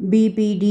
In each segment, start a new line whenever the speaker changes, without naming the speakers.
BPD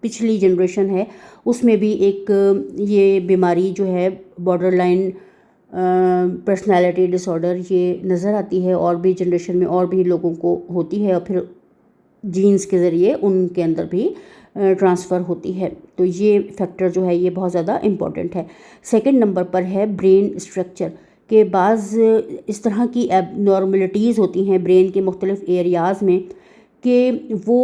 پچھلی generation ہے اس میں بھی ایک یہ بیماری جو ہے بارڈر لائن پرسنالٹی ڈس آرڈر یہ نظر آتی ہے، اور بھی جنریشن میں اور بھی لوگوں کو ہوتی ہے، اور پھر جینز کے ذریعے ان کے اندر بھی ٹرانسفر ہوتی ہے۔ تو یہ فیکٹر جو ہے یہ بہت زیادہ امپورٹنٹ ہے۔ سیکنڈ نمبر پر ہے برین اسٹرکچر، کہ بعض اس طرح کی ایب نارملٹیز ہوتی ہیں برین کے مختلف ایریاز میں کہ وہ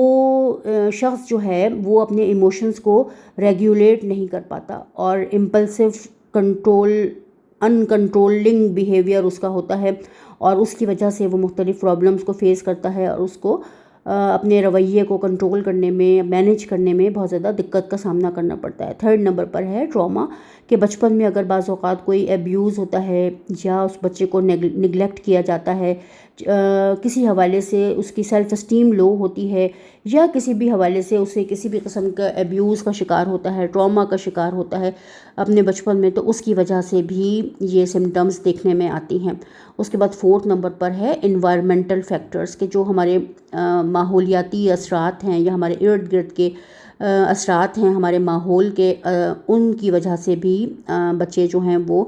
شخص جو ہے وہ اپنے ایموشنز کو ریگولیٹ نہیں کر پاتا، اور امپلسو انکنٹرولنگ بیہیویئر اس کا ہوتا ہے، اور اس کی وجہ سے وہ مختلف پرابلمس کو فیس کرتا ہے، اور اس کو اپنے رویے کو کنٹرول کرنے میں، مینیج کرنے میں بہت زیادہ دقت کا سامنا کرنا پڑتا ہے۔ تھرڈ نمبر پر ہے ٹراما، کہ بچپن میں اگر بعض اوقات کوئی ایبیوز ہوتا ہے یا اس بچے کو نگلیکٹ کیا جاتا ہے، کسی حوالے سے اس کی سیلف اسٹیم لو ہوتی ہے، یا کسی بھی حوالے سے اسے کسی بھی قسم کا ایبیوز کا شکار ہوتا ہے، ٹراما کا شکار ہوتا ہے اپنے بچپن میں، تو اس کی وجہ سے بھی یہ سمٹمز دیکھنے میں آتی ہیں۔ اس کے بعد فورتھ نمبر پر ہے انوائرمنٹل فیکٹرز، کہ جو ہمارے ماحولیاتی اثرات ہیں یا ہمارے ارد گرد کے اثرات ہیں ہمارے ماحول کے، ان کی وجہ سے بھی بچے جو ہیں وہ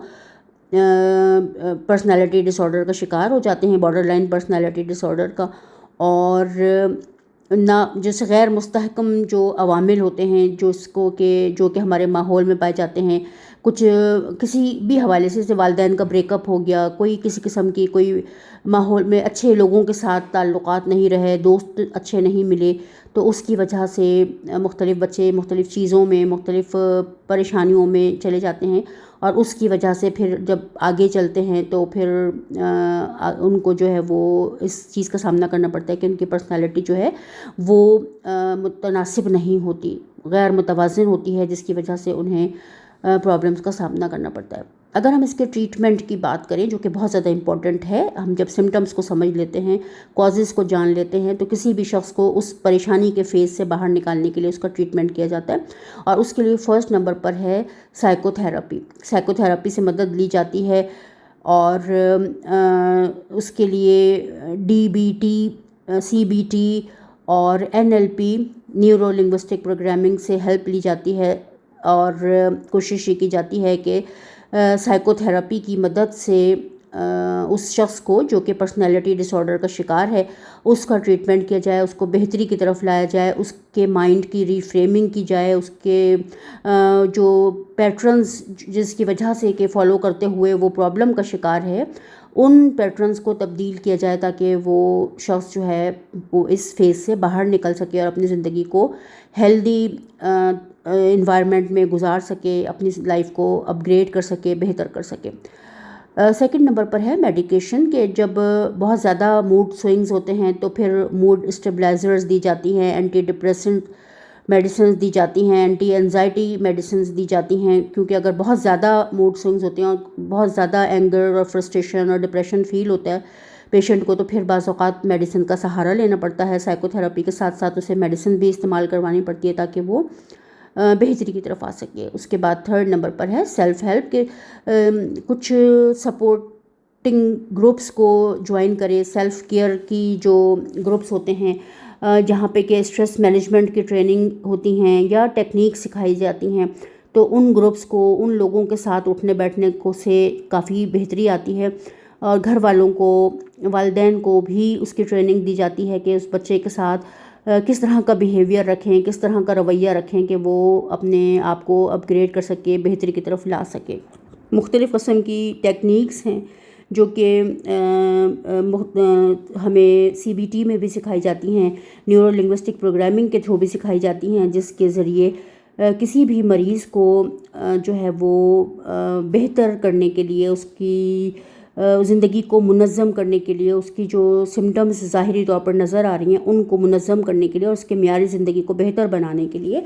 پرسنالٹی ڈس آرڈر کا شکار ہو جاتے ہیں، بارڈر لائن پرسنالٹی ڈس آرڈر کا۔ اور نہ جیسے غیر مستحکم جو عوامل ہوتے ہیں جو کہ ہمارے ماحول میں پائے جاتے ہیں، کچھ کسی بھی حوالے سے، جیسے والدین کا بریک اپ ہو گیا، کوئی کسی قسم کی کوئی ماحول میں اچھے لوگوں کے ساتھ تعلقات نہیں رہے، دوست اچھے نہیں ملے، تو اس کی وجہ سے مختلف بچے مختلف چیزوں میں، مختلف پریشانیوں میں چلے جاتے ہیں، اور اس کی وجہ سے پھر جب آگے چلتے ہیں تو پھر ان کو جو ہے وہ اس چیز کا سامنا کرنا پڑتا ہے کہ ان کی پرسنالٹی جو ہے وہ متناسب نہیں ہوتی، غیر متوازن ہوتی ہے، جس کی وجہ سے انہیں پرابلمس کا سامنا کرنا پڑتا ہے۔ اگر ہم اس کے ٹریٹمنٹ کی بات کریں، جو کہ بہت زیادہ امپورٹنٹ ہے، ہم جب سمٹمس کو سمجھ لیتے ہیں، کازز کو جان لیتے ہیں، تو کسی بھی شخص کو اس پریشانی کے فیز سے باہر نکالنے کے لیے اس کا ٹریٹمنٹ کیا جاتا ہے، اور اس کے لیے فرسٹ نمبر پر ہے سائیکو تھیراپی۔ سائیکو تھیراپی سے مدد لی جاتی ہے، اور اس کے لیے DBT، CBT اور NLP نیورو لنگوسٹک پروگرامنگ سے ہیلپ لی جاتی ہے، اور کوشش یہ کی جاتی ہے کہ سائیکو تھیراپی کی مدد سے اس شخص کو جو کہ پرسنالٹی ڈس آرڈر کا شکار ہے اس کا ٹریٹمنٹ کیا جائے، اس کو بہتری کی طرف لایا جائے، اس کے مائنڈ کی ری فریمنگ کی جائے، اس کے جو پیٹرنز جس کی وجہ سے کہ فالو کرتے ہوئے وہ پرابلم کا شکار ہے، ان پیٹرنز کو تبدیل کیا جائے، تاکہ وہ شخص جو ہے وہ اس فیز سے باہر نکل سکے اور اپنی زندگی کو ہیلدی انوائرمنٹ میں گزار سکے، اپنی لائف کو اپ گریڈ کر سکے، بہتر کر سکے۔ سیکنڈ نمبر پر ہے میڈیکیشن، کہ جب بہت زیادہ موڈ سوئنگز ہوتے ہیں تو پھر موڈ اسٹیبلائزرز دی جاتی ہیں، اینٹی ڈپریسنٹ میڈیسنز دی جاتی ہیں، اینٹی انزائٹی میڈیسنز دی جاتی ہیں، کیونکہ اگر بہت زیادہ موڈ سوئنگز ہوتے ہیں اور بہت زیادہ اینگر اور فرسٹریشن اور ڈپریشن فیل ہوتا ہے پیشنٹ کو، تو پھر بعض اوقات میڈیسن کا سہارا لینا پڑتا ہے، سائیکو تھیراپی کے ساتھ ساتھ اسے میڈیسن بھی استعمال کروانی پڑتی ہے تاکہ وہ بہتری کی طرف آ سکے۔ اس کے بعد تھرڈ نمبر پر ہے سیلف ہیلپ، کے کچھ سپورٹنگ گروپس کو جوائن کرے، سیلف کیئر کی جو گروپس ہوتے ہیں جہاں پہ کہ اسٹریس مینجمنٹ کی ٹریننگ ہوتی ہیں یا ٹیکنیک سکھائی جاتی ہیں، تو ان گروپس کو، ان لوگوں کے ساتھ اٹھنے بیٹھنے کو سے کافی بہتری آتی ہے، اور گھر والوں کو، والدین کو بھی اس کی ٹریننگ دی جاتی ہے کہ اس بچے کے ساتھ کس طرح کا بیہیویئر رکھیں، کس طرح کا رویہ رکھیں کہ وہ اپنے آپ کو اپ گریڈ کر سکے، بہتری کی طرف لا سکے۔ مختلف قسم کی ٹیکنیکس ہیں جو کہ ہمیں CBT میں بھی سکھائی جاتی ہیں، نیورو لنگوسٹک پروگرامنگ کے تھرو بھی سکھائی جاتی ہیں، جس کے ذریعے کسی بھی مریض کو جو ہے وہ بہتر کرنے کے لیے، اس کی زندگی کو منظم کرنے کے لیے، اس کی جو سمٹمز ظاہری طور پر نظر آ رہی ہیں ان کو منظم کرنے کے لیے اور اس کے معیاری زندگی کو بہتر بنانے کے لیے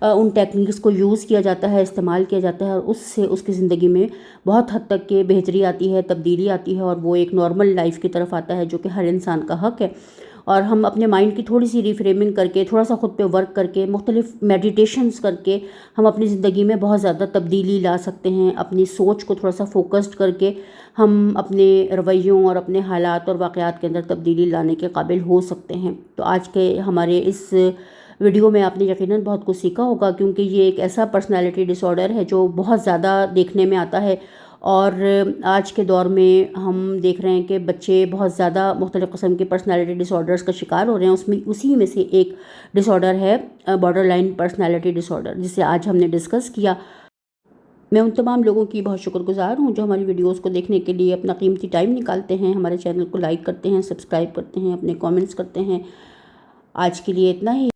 ان ٹیکنیکس کو یوز کیا جاتا ہے، استعمال کیا جاتا ہے، اور اس سے اس کی زندگی میں بہت حد تک کہ بہتری آتی ہے، تبدیلی آتی ہے، اور وہ ایک نارمل لائف کی طرف آتا ہے جو کہ ہر انسان کا حق ہے۔ اور ہم اپنے مائنڈ کی تھوڑی سی ریفریمنگ کر کے، تھوڑا سا خود پہ ورک کر کے، مختلف میڈیٹیشنز کر کے ہم اپنی زندگی میں بہت زیادہ تبدیلی لا سکتے ہیں۔ اپنی سوچ کو تھوڑا سا فوکسڈ کر کے ہم اپنے رویوں اور اپنے حالات اور واقعات کے اندر تبدیلی لانے کے قابل ہو سکتے ہیں۔ تو آج کے ہمارے اس ویڈیو میں آپ نے یقیناً بہت کچھ سیکھا ہوگا، کیونکہ یہ ایک ایسا پرسنالٹی ڈس آرڈر ہے جو بہت زیادہ دیکھنے میں آتا ہے، اور آج کے دور میں ہم دیکھ رہے ہیں کہ بچے بہت زیادہ مختلف قسم کے پرسنالٹی ڈس آرڈرس کا شکار ہو رہے ہیں۔ اسی میں سے ایک ڈس آرڈر ہے بارڈر لائن پرسنالٹی ڈس آرڈر، جسے آج ہم نے ڈسکس کیا۔ میں ان تمام لوگوں کی بہت شکر گزار ہوں جو ہماری ویڈیوز کو دیکھنے کے لیے اپنا قیمتی ٹائم نکالتے ہیں، ہمارے چینل کو لائک کرتے ہیں، سبسکرائب کرتے ہیں، اپنے کامنٹس کرتے ہیں۔ آج کے لیے اتنا ہی۔